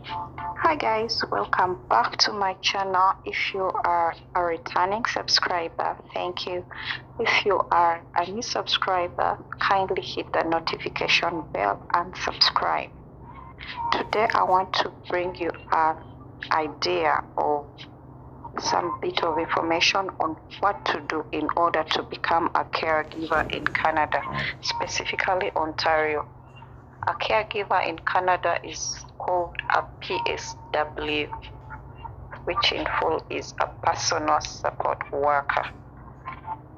Hi guys, welcome back to my channel. If you are a returning subscriber, thank you. If you are a new subscriber, kindly hit the notification bell and subscribe. Today I want to bring you an idea of some bit of information on what to do in order to become a caregiver in Canada, specifically Ontario. A caregiver in Canada is called a PSW, which in full is a personal support worker.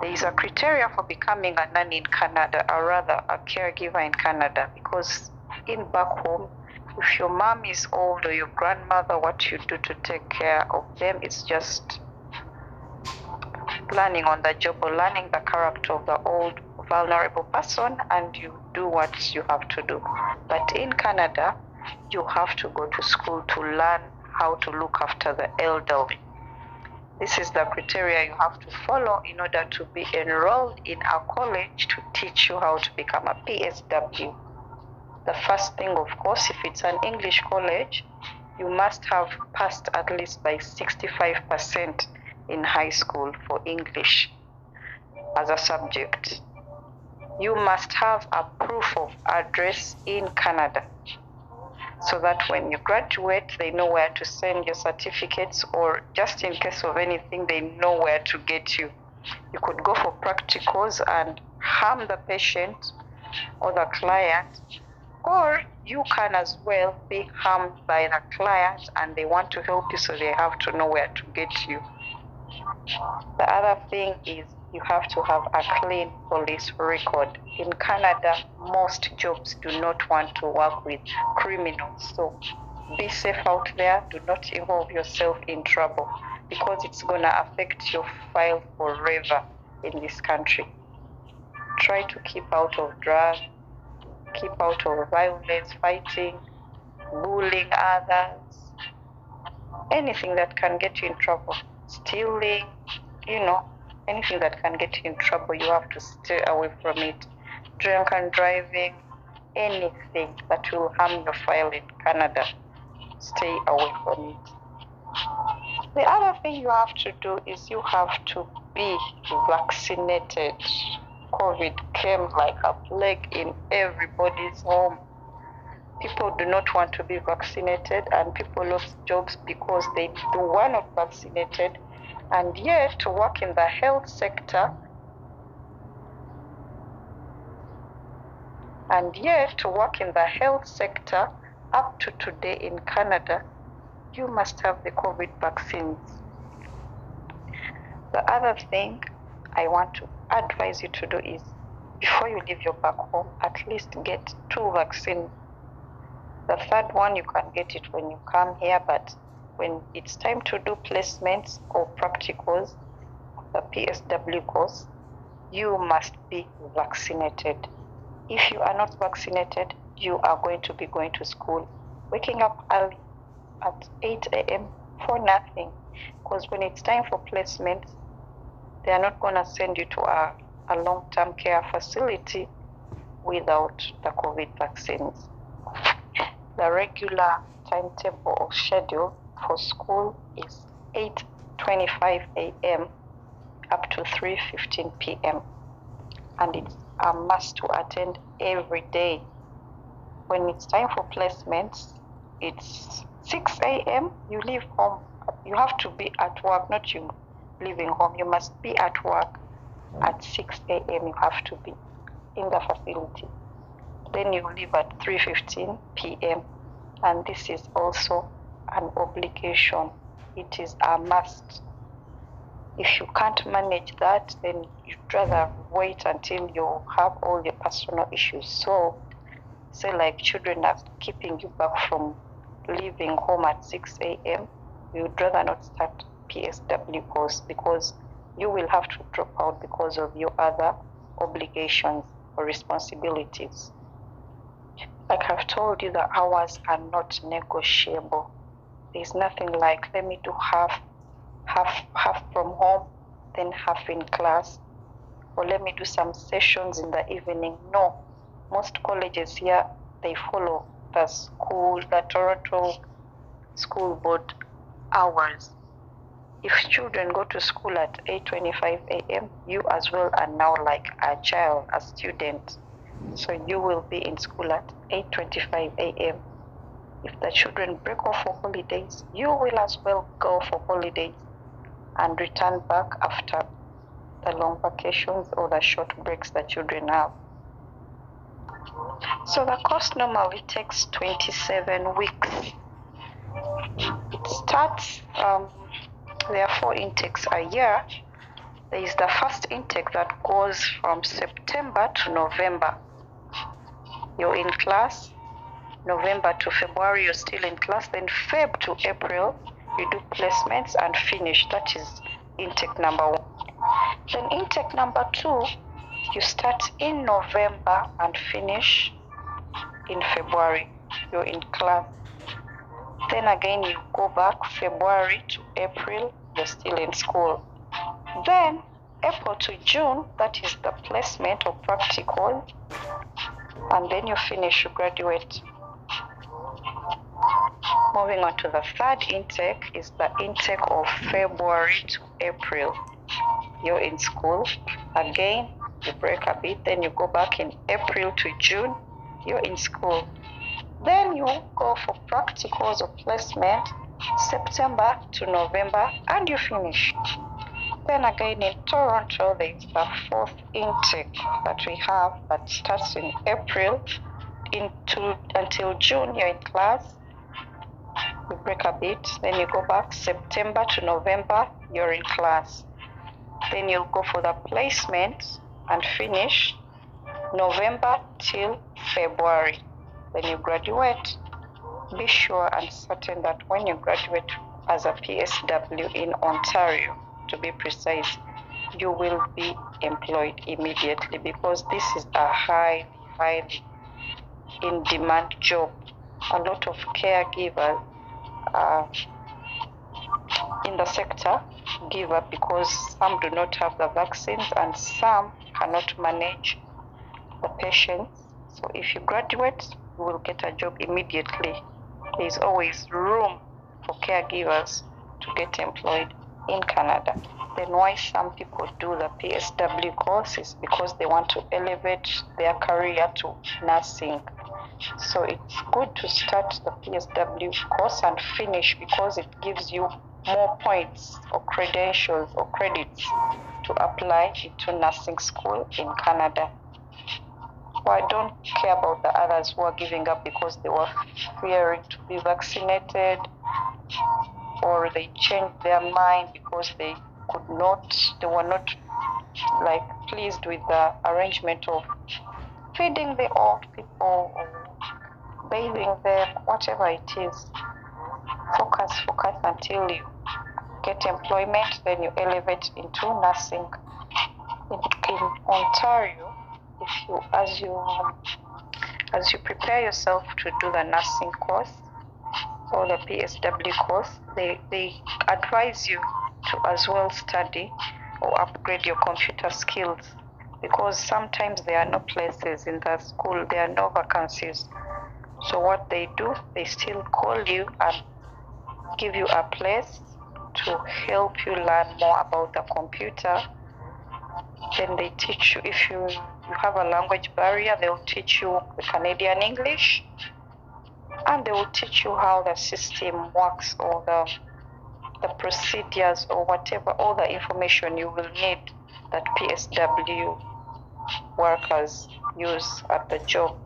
There is a criteria for becoming a nanny in Canada, or rather a caregiver in Canada, because in back home, if your mom is old or your grandmother, what you do to take care of them is just learning on the job or learning the character of the old vulnerable person, and you do what you have to do. But in Canada, you have to go to school to learn how to look after the elderly. This is the criteria you have to follow in order to be enrolled in a college to teach you how to become a PSW. The first thing, of course, if it's an English college, you must have passed at least by 65% in high school for English as a subject. You must have a proof of address in Canada, so that when you graduate, they know where to send your certificates, or just in case of anything, they know where to get you. You could go for practicals and harm the patient or the client, or you can as well be harmed by the client and they want to help you, so they have to know where to get you. The other thing is you have to have a clean police record. In Canada, most jobs do not want to work with criminals, so be safe out there. Do not involve yourself in trouble, because it's going to affect your file forever in this country. Try to keep out of drugs, keep out of violence, fighting, bullying others, anything that can get you in trouble, stealing, anything that can get you in trouble, you have to stay away from it. Drunken driving, anything that will harm your file in Canada, stay away from it. The other thing you have to do is you have to be vaccinated. COVID came like a plague in everybody's home. People do not want to be vaccinated, and people lost jobs because they were not vaccinated. And yet, to work in the health sector, up to today in Canada, you must have the COVID vaccines. The other thing I want to advise you to do is, before you leave your back home, at least get 2 vaccines. The third one, you can get it when you come here, but when it's time to do placements or practicals, the PSW course, you must be vaccinated. If you are not vaccinated, you are going to be going to school, waking up early at 8 a.m. for nothing, because when it's time for placements, they are not going to send you to a long-term care facility without the COVID vaccines. The regular timetable or schedule for school is 8:25 a.m. up to 3:15 p.m. and it's a must to attend every day. When it's time for placements, it's 6 a.m. You leave home. You have to be at work, not you leaving home. You must be at work at 6 a.m. You have to be in the facility. Then you leave at 3:15 p.m. and this is also an obligation. It is a must. If you can't manage that, then you'd rather wait until you have all your personal issues solved. Say like children are keeping you back from leaving home at 6 a.m., you'd rather not start PSW course, because you will have to drop out because of your other obligations or responsibilities. Like I've told you, the hours are not negotiable. There's nothing like, let me do half from home, then half in class, or let me do some sessions in the evening. No, most colleges here, they follow the Toronto school board hours. If children go to school at 8:25 a.m., you as well are now like a child, a student. So you will be in school at 8:25 a.m. If the children break off for holidays, you will as well go for holidays and return back after the long vacations or the short breaks that children have. So the course normally takes 27 weeks. It starts, there are 4 intakes a year. There is the first intake that goes from September to November. You're in class. November to February, you're still in class. Then Feb to April, you do placements and finish. That is intake number 1. Then intake number 2, you start in November and finish in February. You're in class. Then again, you go back February to April, you're still in school. Then April to June, that is the placement or practical, and then you finish, you graduate. Moving on to the third intake is the intake of February to April. You're in school. Again, you break a bit, then you go back in April to June, you're in school. Then you go for practicals or placement, September to November, and you finish. Then again in Toronto, there is the 4th intake that we have that starts in April until June, you're in class. You break a bit, then you go back September to November, you're in class. Then you'll go for the placement and finish November till February. Then you graduate. Be sure and certain that when you graduate as a PSW in Ontario, to be precise, you will be employed immediately, because this is a highly in-demand job. A lot of caregivers in the sector give up because some do not have the vaccines and some cannot manage the patients. So if you graduate, you will get a job immediately. There is always room for caregivers to get employed in Canada. Then why some people do the PSW course is because they want to elevate their career to nursing. So it's good to start the PSW course and finish, because it gives you more points or credentials or credits to apply into nursing school in Canada. Well, I don't care about the others who are giving up because they were fearing to be vaccinated, or they changed their mind because they were not like pleased with the arrangement of feeding the old people or bathing them, whatever it is. Focus until you get employment, then you elevate into nursing. In Ontario, as you prepare yourself to do the nursing course or the PSW course, they advise you to as well study or upgrade your computer skills, because sometimes there are no places in the school, there are no vacancies. So what they do, they still call you and give you a place to help you learn more about the computer. Then they teach you, if you have a language barrier, they will teach you the Canadian English, and they will teach you how the system works, or the procedures, or whatever, all the information you will need that PSW workers use at the job.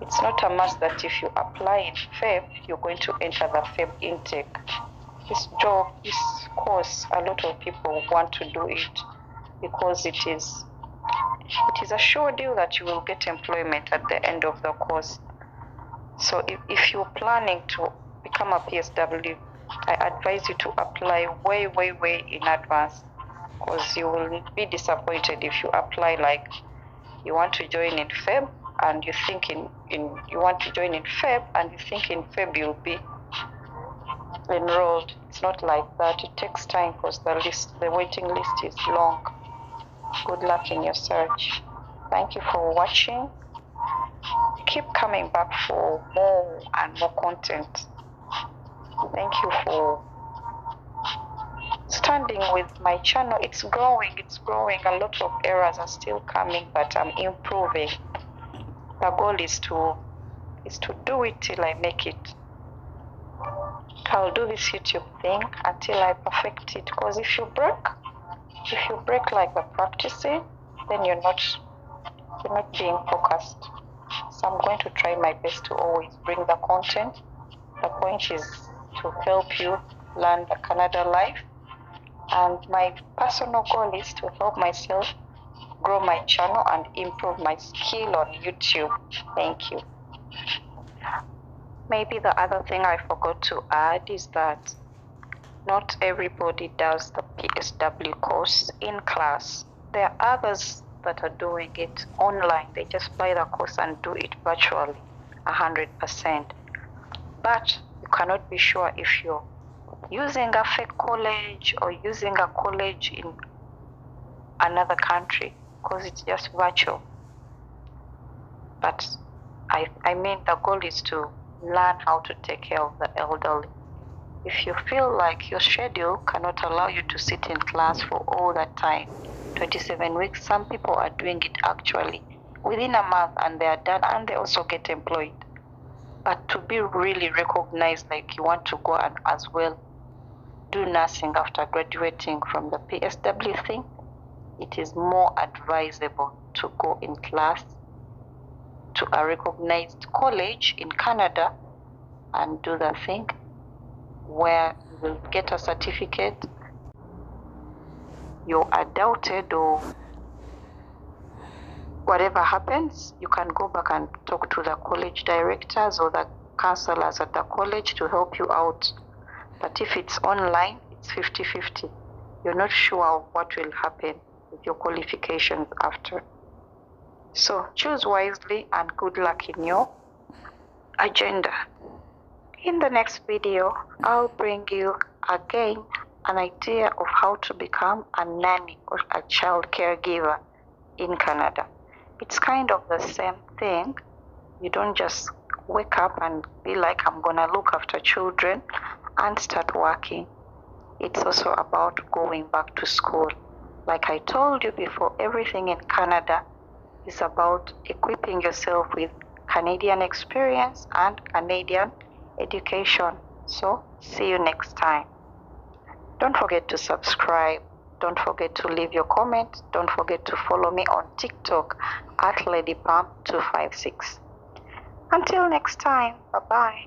It's not a must that if you apply in Feb, you're going to enter the Feb intake. This course, a lot of people want to do it because it is a sure deal that you will get employment at the end of the course. So if you're planning to become a PSW, I advise you to apply way in advance, because you will be disappointed if you apply like you want to join in Feb and you think you want to join in Feb and you think in Feb you'll be enrolled. It's not like that. It takes time because the waiting list is long. Good luck in your search. Thank you for watching. Keep coming back for more and more content. Thank you for standing with my channel. It's growing. A lot of errors are still coming, but I'm improving. The goal is to do it till I make it. I'll do this YouTube thing until I perfect it, because if you break like the practicing, then you're not being focused. So I'm going to try my best to always bring the content. The point is to help you learn the Canada life, and my personal goal is to help myself grow my channel and improve my skill on YouTube. Thank you. Maybe the other thing I forgot to add is that not everybody does the PSW course in class. There are others that are doing it online. They just buy the course and do it virtually, 100%. But you cannot be sure if you're using a fake college or using a college in another country, because it's just virtual. But I mean, the goal is to learn how to take care of the elderly. If you feel like your schedule cannot allow you to sit in class for all that time, 27 weeks, some people are doing it actually within a month and they are done, and they also get employed. But to be really recognized, like you want to go and as well do nursing after graduating from the PSW thing, it is more advisable to go in class to a recognized college in Canada and do the thing where you will get a certificate. You're adopted or whatever happens, you can go back and talk to the college directors or the counselors at the college to help you out. But if it's online, it's 50-50. You're not sure what will happen with your qualifications after. So choose wisely and good luck in your agenda. In the next video, I'll bring you again an idea of how to become a nanny or a child caregiver in Canada. It's kind of the same thing. You don't just wake up and be like, I'm gonna look after children and start working. It's also about going back to school. Like I told you before, everything in Canada is about equipping yourself with Canadian experience and Canadian education. So see you next time. Don't forget to subscribe. Don't forget to leave your comment. Don't forget to follow me on TikTok at LadyPAM256. Until next time, bye-bye.